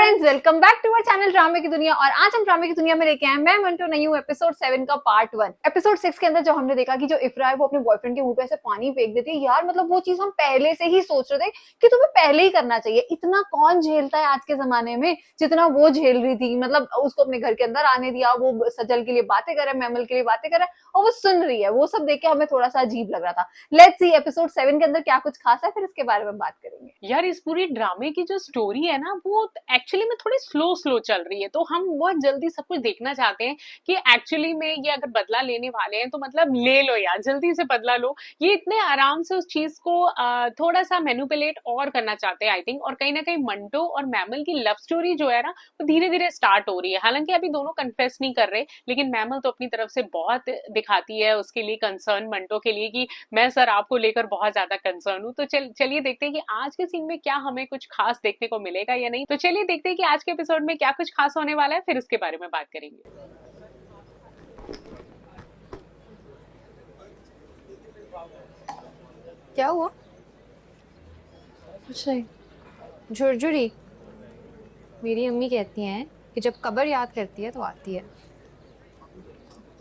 Friends, welcome back to our channel ड्रामे की दुनिया। और आज हम ड्रामे की दुनिया में लेके आए मैं मंटो नई हूँ एपिसोड 7 का पार्ट 1। एपिसोड 6 के अंदर जो हमने देखा कि जो इफ्रा है वो अपने बॉयफ्रेंड के मुंह पे ऐसे पानी फेंक देती है। यार मतलब वो चीज हम पहले से ही सोच रहे थे कि तुम्हें पहले ही करना चाहिए। इतना कौन झेलता है आज के जमाने में जितना वो झेल रही थी। मतलब उसको अपने घर के अंदर आने दिया, वो सजल के लिए बातें करे, मैमल के लिए बातें करे और वो सुन रही है। वो सब देख के हमें थोड़ा सा अजीब लग रहा था। लेट्स सी एपिसोड 7 के अंदर क्या कुछ खास है, फिर इसके बारे में बात करेंगे। यार इस पूरी ड्रामे की जो स्टोरी है ना वो एक्चुअली में थोड़ी स्लो स्लो चल रही है, तो हम बहुत जल्दी सब कुछ देखना चाहते हैं कि एक्चुअली में ये अगर बदला लेने वाले हैं तो मतलब ले लो यार, जल्दी से बदला लो। ये इतने आराम से उस चीज को थोड़ा सा मैनिपुलेट और करना चाहते हैं आई थिंक। और कहीं ना कहीं मंटो और मैमल की लव स्टोरी जो है ना वो धीरे धीरे स्टार्ट हो रही है। हालांकि अभी दोनों कन्फेस नहीं कर रहे, लेकिन मैमल तो अपनी तरफ से बहुत दिखाती है उसके लिए कंसर्न मंटो के लिए कि मैं सर आपको लेकर बहुत ज्यादा कंसर्न हूँ। तो चलिए देखते हैं कि आज के सीन में क्या हमें कुछ खास देखने को मिलेगा या नहीं। तो चलिए देखते हैं कि आज के एपिसोड में क्या कुछ खास होने वाला है, फिर उसके बारे में बात करेंगे। क्या हुआ? कुछ नहीं। झुरझुरी। मेरी अम्मी कहती हैं कि जब कब्र याद करती है तो आती है।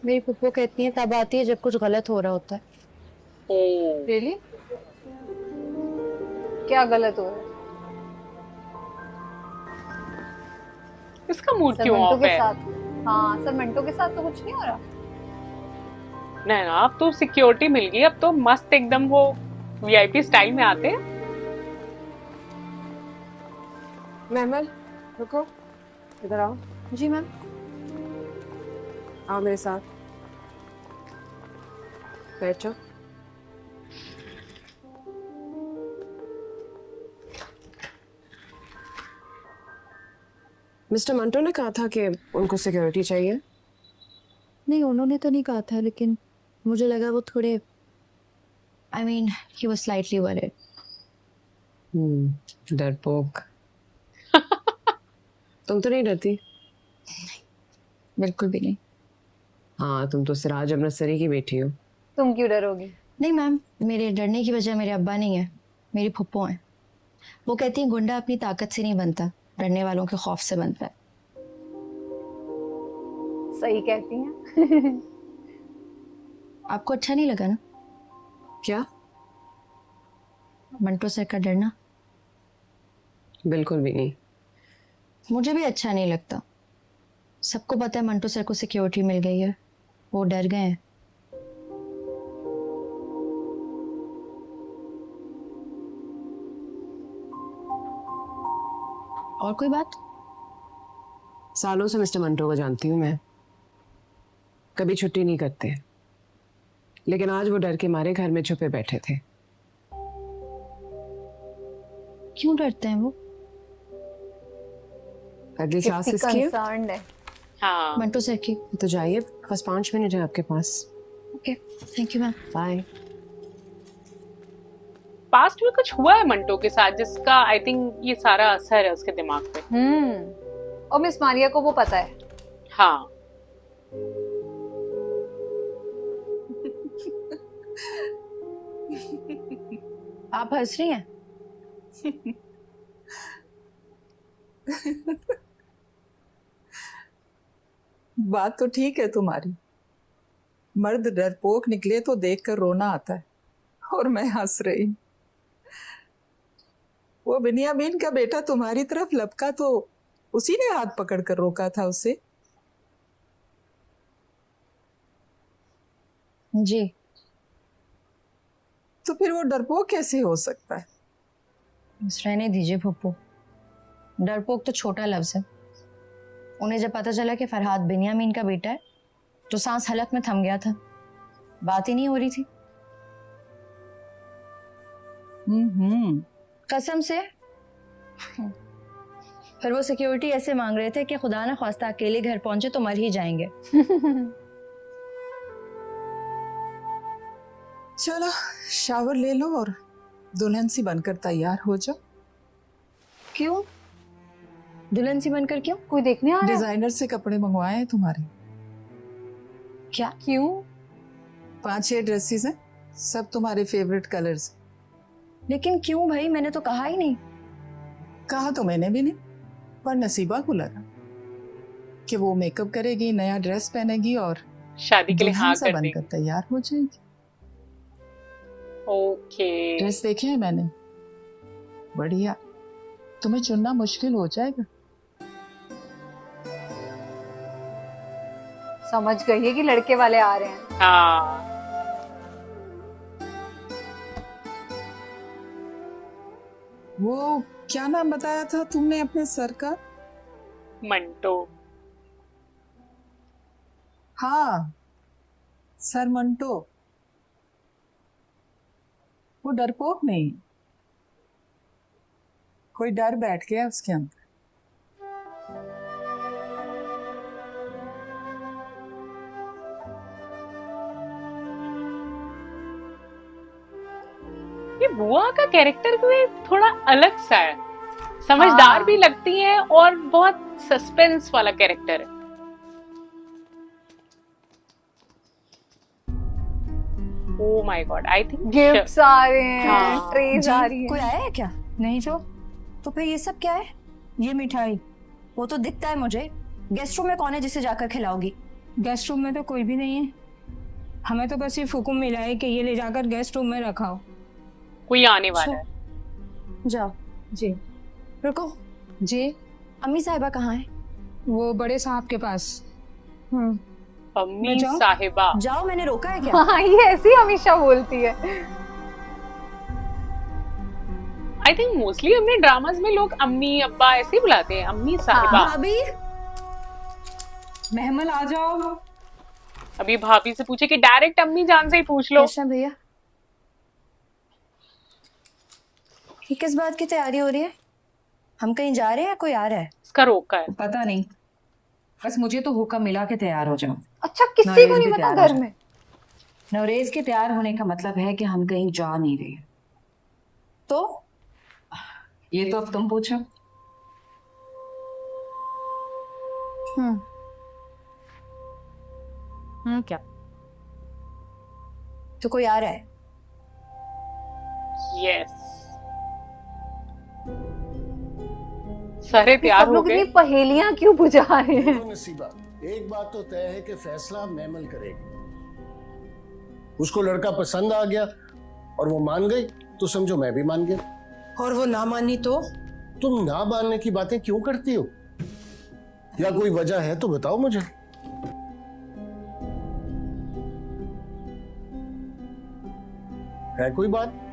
मेरी पप्पू कहती हैं तब आती है जब कुछ गलत हो रहा होता है। Oh really? क्या गलत हो रहा है? इसका मूड सर क्यों मंटो ऑफ के है? साथ? हाँ सर मंटो के साथ तो कुछ नहीं हो रहा। नहीं ना, अब तो सिक्योरिटी मिल गई, अब तो मस्त एकदम वो वीआईपी स्टाइल में आते हैं। महमल, रुको, इधर आओ। जी मैम। आओ मेरे साथ, बैठो। मिस्टर मंटो ने कहा था कि उनको सिक्योरिटी चाहिए। नहीं, उन्होंने तो नहीं कहा था, लेकिन मुझे लगा वो थोड़े ही वाज स्लाइटली वरीड। डरपोक। तुम तो नहीं डरती? बिल्कुल भी नहीं। हाँ, तुम तो सिराज अमृतसरी की बेटी हो। तुम क्यों डरोगी? नहीं मैम, मेरे डरने की वजह मेरे अब्बा नहीं है, मेरी फुप्पो है। वो कहती हैं गुंडा अपनी ताकत से नहीं बनता, डरने वालों के खौफ से बनता है। सही कहती हैं। आपको अच्छा नहीं लगा ना क्या? मंटो सर का डरना? बिल्कुल भी नहीं। मुझे भी अच्छा नहीं लगता। सबको पता है मंटो सर को सिक्योरिटी मिल गई है, वो डर गए हैं। और कोई बात? सालों से मिस्टर मंटो को जानती हूँ मैं, कभी छुट्टी नहीं करते, लेकिन आज वो डर के मारे घर में छुपे बैठे थे। क्यों डरते हैं वो? अगली क्लास किसकी है? कंसर्न्ड है। हाँ मंटो सर की। तो जाइए, बस 5 मिनट है आपके पास। Okay, thank you ma'am. Bye. Past में कुछ हुआ है मंटो के साथ जिसका आई थिंक ये सारा असर है उसके दिमाग पे। और मिस मारिया को वो पता है। हाँ आप हंस रही हैं? बात तो ठीक है तुम्हारी। मर्द डरपोक निकले तो देखकर रोना आता है, और मैं हंस रही हूं। वो बिनियामीन का बेटा तुम्हारी तरफ लपका तो उसी ने हाथ पकड़कर रोका था उसे। जी। तो फिर वो डरपोक कैसे हो सकता है? बस रहने दीजिए पप्पू। डरपोक तो छोटा लफ्ज है। उन्हें जब पता चला कि फरहाद बिनियामीन का बेटा है तो सांस हलक में थम गया था, बात ही नहीं हो रही थी। कसम से। फिर वो सिक्योरिटी ऐसे मांग रहे थे कि खुदा ना ख्वास्ता अकेले घर पहुंचे तो मर ही जाएंगे। चलो शावर ले लो और दुल्हन सी बनकर तैयार हो जाओ। क्यों? दुल्हन सी बनकर क्यों? कोई देखने आ रहा है? डिजाइनर से कपड़े मंगवाए हैं तुम्हारे। क्या? क्यों? 5-6 ड्रेसेस हैं, सब तुम्हारे फेवरेट कलर्स। लेकिन क्यों भाई, मैंने तो कहा ही नहीं। कहा तो मैंने भी नहीं, पर नसीबा को लगा कि वो मेकअप करेगी, नया ड्रेस पहनेगी और शादी के लिए दुल्हन हाँ सा कर बनकर देगी। तैयार हो जाएगी। ओके। ड्रेस देखे हैं मैंने, बढ़िया, तुम्हें चुनना मुश्किल हो जाएगा। समझ गई है कि लड़के वाले आ रहे हैं। हाँ वो क्या नाम बताया था तुमने अपने सर का? मंटो। हाँ, सर मंटो। वो डरपोक नहीं, कोई डर बैठ गया उसके अंदर। ये बुआ का कैरेक्टर भी थोड़ा अलग सा है, समझदार हाँ। भी लगती है और बहुत सस्पेंस वाला कैरेक्टर है। Oh my God, I think gifts आ रहे हैं, हाँ। ट्रेज जी, आ रही कोई है। आया है क्या? नहीं तो फिर ये सब क्या है? ये मिठाई वो तो दिखता है मुझे। गेस्ट रूम में कौन है जिसे जाकर खिलाओगी? गेस्ट रूम में तो कोई भी नहीं है, हमें तो बस सिर्फ हुक्म मिला है कि ये ले जाकर गेस्ट रूम में रखाओ। कोई आने वाला है। जाओ। जी रुको, जी, अम्मी साहिबा कहाँ है? वो बड़े साहब के पास। अम्मी मैं जाऊं? साहिबा। जाओ, मैंने रोका है क्या? हाँ, ये ऐसी हमेशा बोलती है। आई थिंक मोस्टली हमने ड्रामास में लोग अम्मी अब्बा ऐसे ही बुलाते हैं, अम्मी साहिबा। भाभी, महमल आ जाओ। अभी भाभी से पूछे कि डायरेक्ट अम्मी जान से ही पूछ लो। कैसा भैया? ये किस बात की तैयारी हो रही है? हम कहीं जा रहे हैं या कोई आ रहा है? इसका रोका है। पता नहीं, बस मुझे तो हुक्म मिला के तैयार हो जाओ। अच्छा, किसी नरेश को नहीं भी पता तैयार हो घर जाए। में? नवरेज के तैयार होने का मतलब है कि हम कहीं जा नहीं रहे। तो ये तो अब तुम पूछो। क्या? तो कोई आ रहा है? यस, सारे तैयार सब हो लोग गए। इतनी पहेलियां क्यों बुझा रहे हैं? देखो नसीबा, एक बात तो तय है कि फैसला मैमल करेगी। उसको लड़का पसंद आ गया और वो मान गई तो समझो मैं भी मान गया। और वो ना मानी तो? तुम ना मानने की बातें क्यों करती हो? या कोई वजह है तो बताओ मुझे। है कोई बात?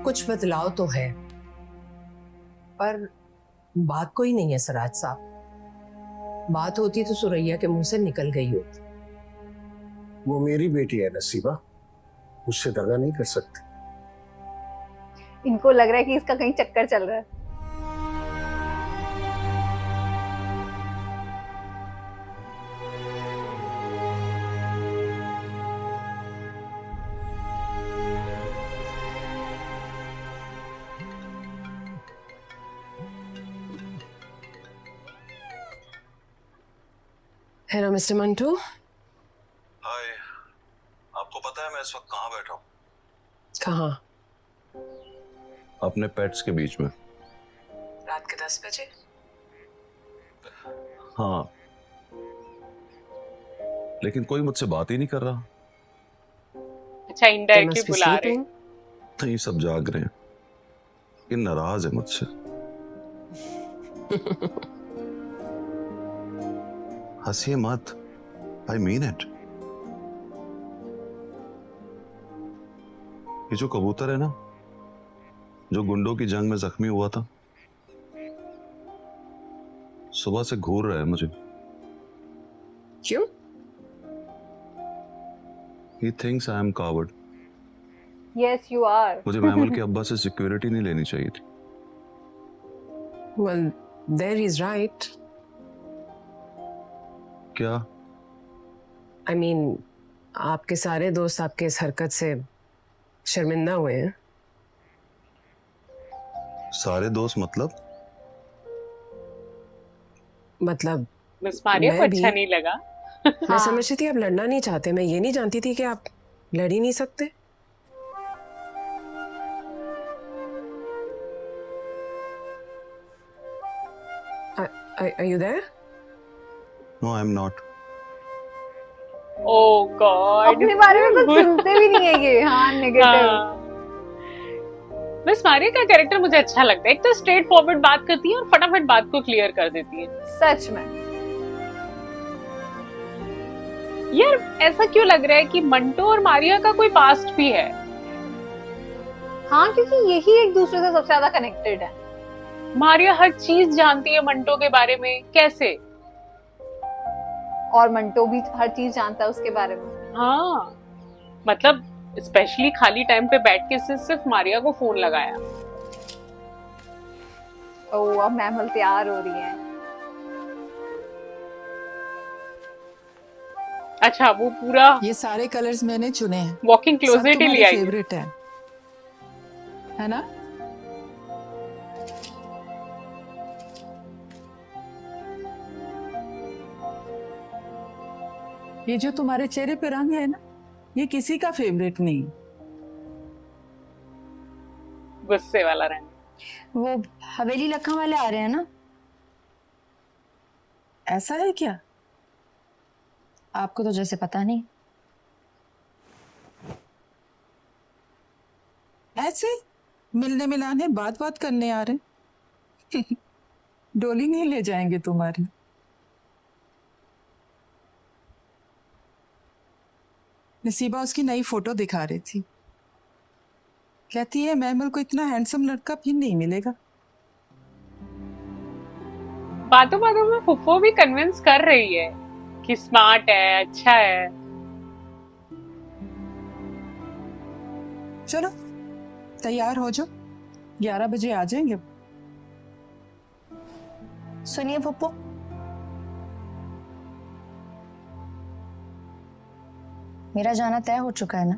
कुछ बदलाव तो है, पर बात कोई नहीं है सराज साहब। बात होती तो सुरैया के मुंह से निकल गई होती। वो मेरी बेटी है नसीबा, उससे दगा नहीं कर सकते। इनको लग रहा है कि इसका कहीं चक्कर चल रहा है। Hello mister Mantu. हाय, आपको पता है मैं इस वक्त कहाँ बैठा हूँ? कहाँ? अपने पेट्स के बीच में। रात के 10 बजे? हाँ, लेकिन कोई मुझसे बात ही नहीं कर रहा। अच्छा, इनडायरेक्टली बुला रहे। नहीं, सब जाग रहे हैं। ये नाराज है मुझसे। हंसिए मत, आई मीन इट। ये जो कबूतर है ना, जो गुंडों की जंग में जख्मी हुआ था, सुबह से घूर रहा है मुझे। क्यों? He thinks I am coward. Yes, you are. मुझे महमल के अब्बा से सिक्योरिटी नहीं लेनी चाहिए थी। Well, there he's right. क्या? I mean, आपके सारे दोस्त आपके इस हरकत से शर्मिंदा हुए हैं। सारे दोस्त मतलब? मिस मारिया को मैं भी- अच्छा नहीं लगा। मैं समझ रही थी आप लड़ना नहीं चाहते। मैं ये नहीं जानती थी कि आप लड़ ही नहीं सकते? Are you there? No, I'm not. Oh God, अपने बारे में कुछ सुनते भी नहीं है ये। हाँ, नेगेटिव। बस मारिया का कैरेक्टर मुझे अच्छा लगता है। एक तो स्ट्रेट फॉरवर्ड बात करती है और फटाफट बात को क्लियर कर देती है। सच में यार ऐसा क्यों लग रहा है कि मंटो और मारिया का कोई पास्ट भी है? हाँ, क्योंकि यही एक दूसरे से सबसे ज्यादा कनेक्टेड है। मारिया हर चीज जानती है मंटो के बारे में। कैसे? और मंटो भी हर चीज जानता है उसके बारे में। हाँ, मतलब स्पेशली खाली टाइम पे बैठ के सिर्फ मारिया को फोन लगाया। ओह, अब मैमल तैयार हो रही है। अच्छा, वो पूरा ये सारे कलर्स मैंने चुने हैं, वॉकिंग सब क्लोजेट ही तुम्हारे लिया है। फेवरेट है ना? ये जो तुम्हारे चेहरे पे रंग है ना, ये किसी का फेवरेट नहीं। गुस्से वाला रंग। वो हवेली लखा वाले आ रहे हैं ना? ऐसा है क्या? आपको तो जैसे पता नहीं। ऐसे मिलने मिलाने बात बात करने आ रहे डोली नहीं ले जाएंगे तुम्हारी? नसीबा उसकी नई फोटो दिखा रही थी, कहती है मैमल को इतना हैंडसम लड़का फिर नहीं मिलेगा। बातों बातों में फुफ्फो भी कन्विंस कर रही है कि स्मार्ट है, अच्छा है। चलो तैयार हो जाओ, 11 बजे आ जाएंगे। सुनिए पप्पू, मेरा जाना तय हो चुका है ना?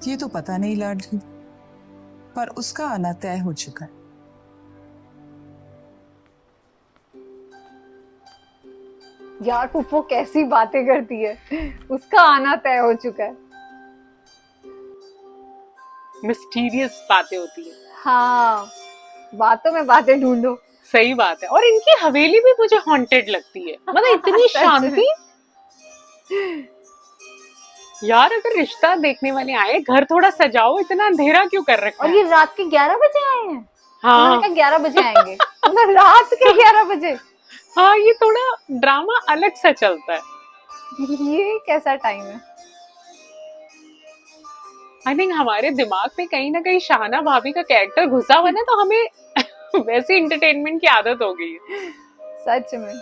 ये तो पता नहीं लाडली, पर उसका आना तय हो चुका है। यार पुप्पो कैसी बातें करती है। उसका आना तय हो चुका है। मिस्टीरियस बातें होती है। हाँ, बातों में बातें ढूंढो। सही बात है। और इनकी हवेली भी मुझे हॉन्टेड लगती है, मतलब इतनी सच में। शांति। यार अगर रिश्ता देखने वाले आए, घर थोड़ा सजाओ, इतना अंधेरा क्यों कर रखा और है? ये रात के 11 बजे आए हैं। हाँ उन्होंने कहा 11 बजे आएंगे। मतलब रात के 11 बजे। हाँ, ये थोड़ा ड्रामा अलग सा चलता है। ये कैसा टाइम है? आई थिंक हमारे दिमाग में कहीं ना कहीं शाहना भाभी का कैरेक्टर घुसा हुआ ना, तो हमें वैसी एंटरटेनमेंट की आदत हो गई है। सच में।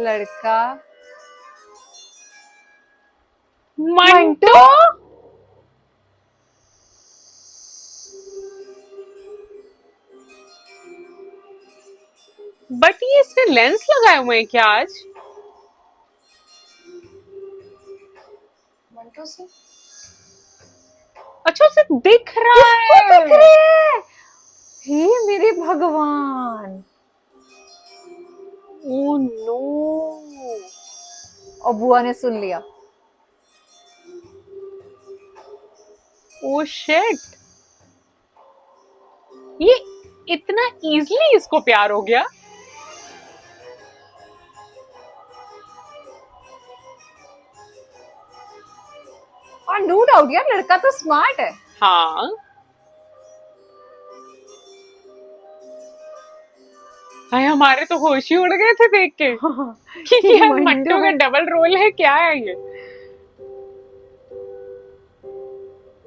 लड़का मंटो। बट ये इसने लेंस लगाए हुए हैं क्या आज? मंटो से अच्छा, उसे दिख रहा किसको दिख है। रही है? हे मेरे भगवान। Oh no. और बुआ ने सुन लिया। Oh shit. ये इतना इजीली इसको प्यार हो गया? और नो डाउट यार, लड़का तो स्मार्ट है। हाँ। हाय, हमारे तो होश ही उड़ गए थे देख के कि यार मंटो का डबल रोल है, क्या है ये?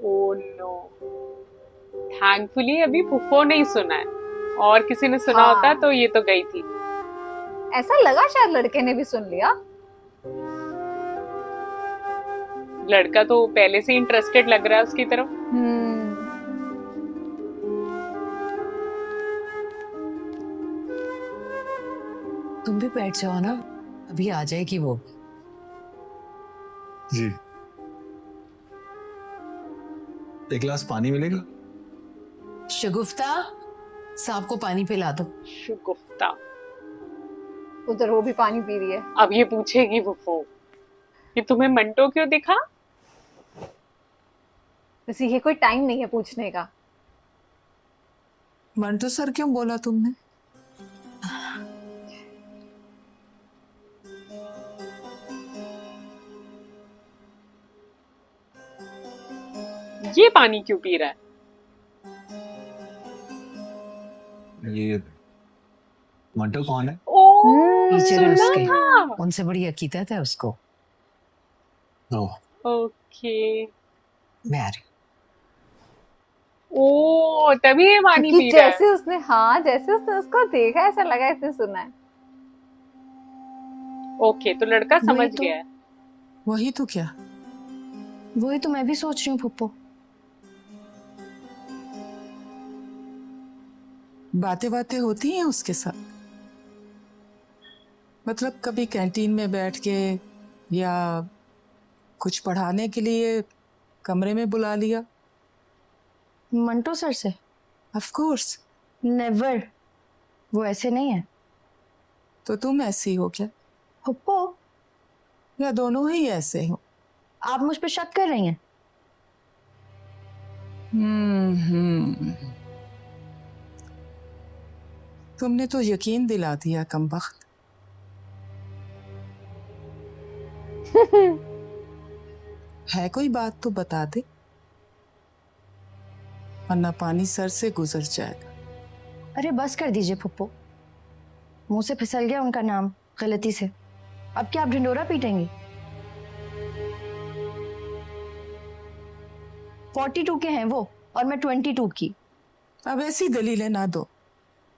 Oh no. थैंकफुली अभी फुफ्फो नहीं सुना है, और किसी ने सुना हाँ। होता तो ये तो गई थी। ऐसा लगा शायद लड़के ने भी सुन लिया। लड़का तो पहले से इंटरेस्टेड लग रहा है उसकी तरफ। तुम भी बैठ जाओ ना, अभी आ जाएगी वो। जी। एक गिलास पानी मिलेगा? शगुफ्ता, सांप को पानी पिला दो। शुगुफ्ता। उधर वो भी पानी पी रही है। अब ये पूछेगी फुफ्फो, कि तुम्हें मंटो क्यों दिखा? वैसे ये कोई टाइम नहीं है पूछने का। मंटो सर क्यों बोला तुमने? ये पानी क्यों पी रहा है? ये मंटो कौन है? ओ, टीचर है सुना उसके, था। उनसे बड़ी अकीदत है उसको। ओह, ओके। मैं आ रही ओ, तभी ये पानी क्योंकि पी रहा है। जैसे उसने उसको देखा ऐसा लगा इसने सुना है। ओके, तो लड़का वही समझ तो। गया है। वही तो क्या? हूँ। वही तो मैं भी सोच रही हूँ फुप्पो। बातें बातें होती हैं उसके साथ? मतलब कभी कैंटीन में बैठ के या कुछ पढ़ाने के लिए कमरे में बुला लिया? मंटो सर से? Of course. नेवर। वो ऐसे नहीं है तो तुम ऐसी हो क्या, फुप्पो। या दोनों ही ऐसे हो? आप मुझ पे शक कर रही हैं? हम्म। तुमने तो यकीन दिला दिया कमबख्त। है कोई बात तो बता दे, वरना पानी सर से गुजर जाएगा। अरे बस कर दीजिए फुप्पो, मुंह से फिसल गया उनका नाम गलती से। अब क्या आप ढिंडोरा पीटेंगी? 42 के हैं वो और मैं 22 की। अब ऐसी दलीलें ना दो,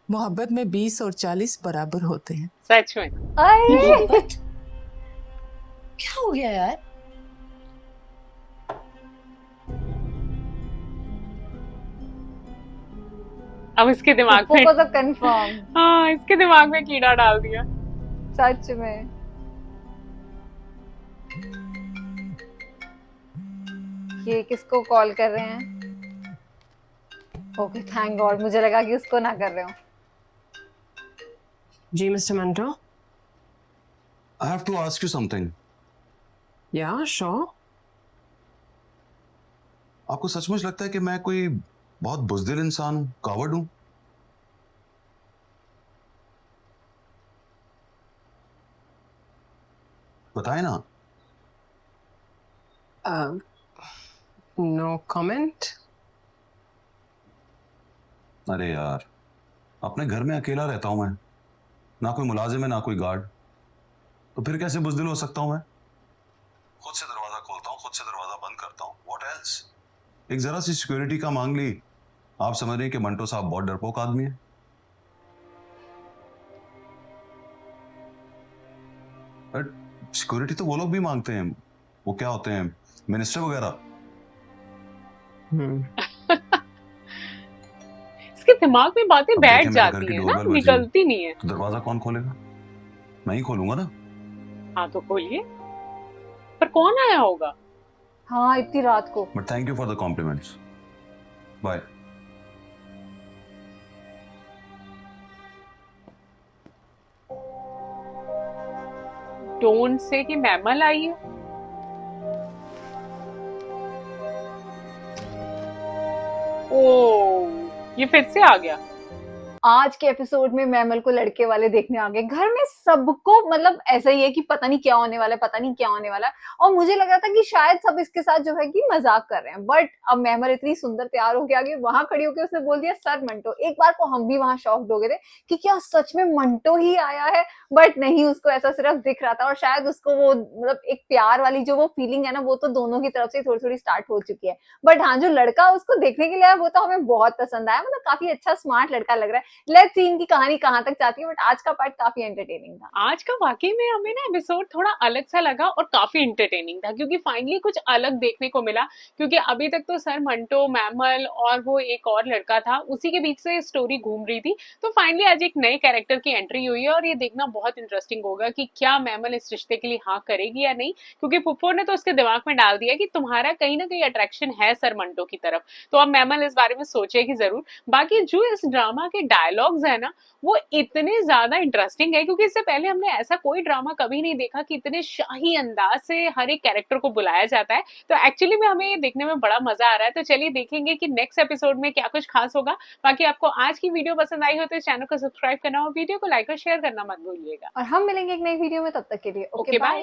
मोहब्बत में 20 और 40 बराबर होते हैं। सच में। अरे मोहब्बत? क्या हो गया यार? अब इसके दिमाग पप्पू में, को तो कंफर्म। हाँ, इसके दिमाग में कीड़ा डाल दिया। सच में। ये किसको कॉल कर रहे हैं? ओके, थैंक गॉड, मुझे लगा कि उसको ना कर रहे हो। जी Mister Manto. I have to ask you something. Yeah sure. आपको सचमुच लगता है कि मैं कोई बहुत बुज़दिल इंसान, कावर्ड हूं? बताएं ना। No comment. अरे यार, अपने घर में अकेला रहता हूं मैं, ना कोई मुलाजिम है ना कोई गार्ड, तो फिर कैसे बुज़दिल हो सकता हूं मैं? खुद से दरवाजा खोलता हूं, खुद से दरवाजा बंद करता हूं, व्हाट एल्स? एक जरा सी सिक्योरिटी का मांग ली, आप समझ रहे हैं कि मंटो साहब बहुत डरपोक आदमी है। बट सिक्योरिटी तो वो लोग भी मांगते हैं, वो क्या होते हैं, मिनिस्टर वगैरह। इसके दिमाग में बातें अब बैठ देखें मेरे घर जाती की है ना, डोरबेल बजी निकलती नहीं है। तो दरवाजा कौन खोलेगा? मैं ही खोलूंगा ना। हाँ तो खोलिए, पर कौन आया होगा? हाँ, इतनी रात को। But thank you for the compliments, bye. Don't say कि मैमल आई है। ओ, ये फिर से आ गया। आज के एपिसोड में मैमल को लड़के वाले देखने आ गए। घर में सबको मतलब ऐसा ही है कि पता नहीं क्या होने वाला है, पता नहीं क्या होने वाला है। और मुझे लग रहा था कि शायद सब इसके साथ जो है कि मजाक कर रहे हैं, बट अब मैमल इतनी सुंदर तैयार होके आ गई, वहां खड़ी होकर उसने बोल दिया सर मंटो। एक बार को हम भी वहां शॉक्ड हो गए थे कि क्या सच में मंटो ही आया है, बट नहीं, उसको ऐसा सिर्फ दिख रहा था। और शायद उसको वो मतलब एक प्यार वाली जो वो फीलिंग है ना, वो तो दोनों की तरफ से थोड़ी थोड़ी स्टार्ट हो चुकी है। बट हाँ, जो लड़का उसको देखने के लिए आया वो तो हमें बहुत पसंद आया। मतलब काफी अच्छा स्मार्ट लड़का लग रहा है। लेट्स सी इनकी कहानी कहां तक जाती है, बट आज का पार्ट काफी एंटरटेनिंग था। आज का वाकई में हमें ना एपिसोड थोड़ा अलग सा लगा और काफी इंटरटेनिंग था, क्योंकि फाइनली कुछ अलग देखने को मिला। क्योंकि अभी तक तो सर मंटो, मैमल और वो एक और लड़का था, उसी के बीच से स्टोरी घूम रही थी। तो फाइनली आज एक नए कैरेक्टर की एंट्री हुई है और ये देखना बहुत इंटरेस्टिंग होगा कि क्या मैमल इस रिश्ते के लिए हाँ करेगी या नहीं। क्योंकि पुप्पो ने तो उसके दिमाग में डाल दिया कि तुम्हारा कहीं ना कहीं अट्रैक्शन है सर मंटो की तरफ। तो अब मैमल इस बारे में सोचेगी जरूर। बाकी जो इस ड्रामा के डायलॉग्स है ना वो इतने ज्यादा इंटरेस्टिंग है, क्योंकि इससे पहले हमने ऐसा कोई ड्रामा कभी नहीं देखा कि इतने शाही अंदाज से हर एक कैरेक्टर को बुलाया जाता है। तो एक्चुअली में हमें ये देखने में बड़ा मजा आ रहा है। तो चलिए देखेंगे कि नेक्स्ट एपिसोड में क्या कुछ खास होगा। बाकी आपको आज की वीडियो पसंद आई हो तो चैनल को सब्सक्राइब करना और वीडियो को लाइक और शेयर करना मत भूलिएगा। और हम मिलेंगे एक नई वीडियो में, तब तक के लिए ओके बाय।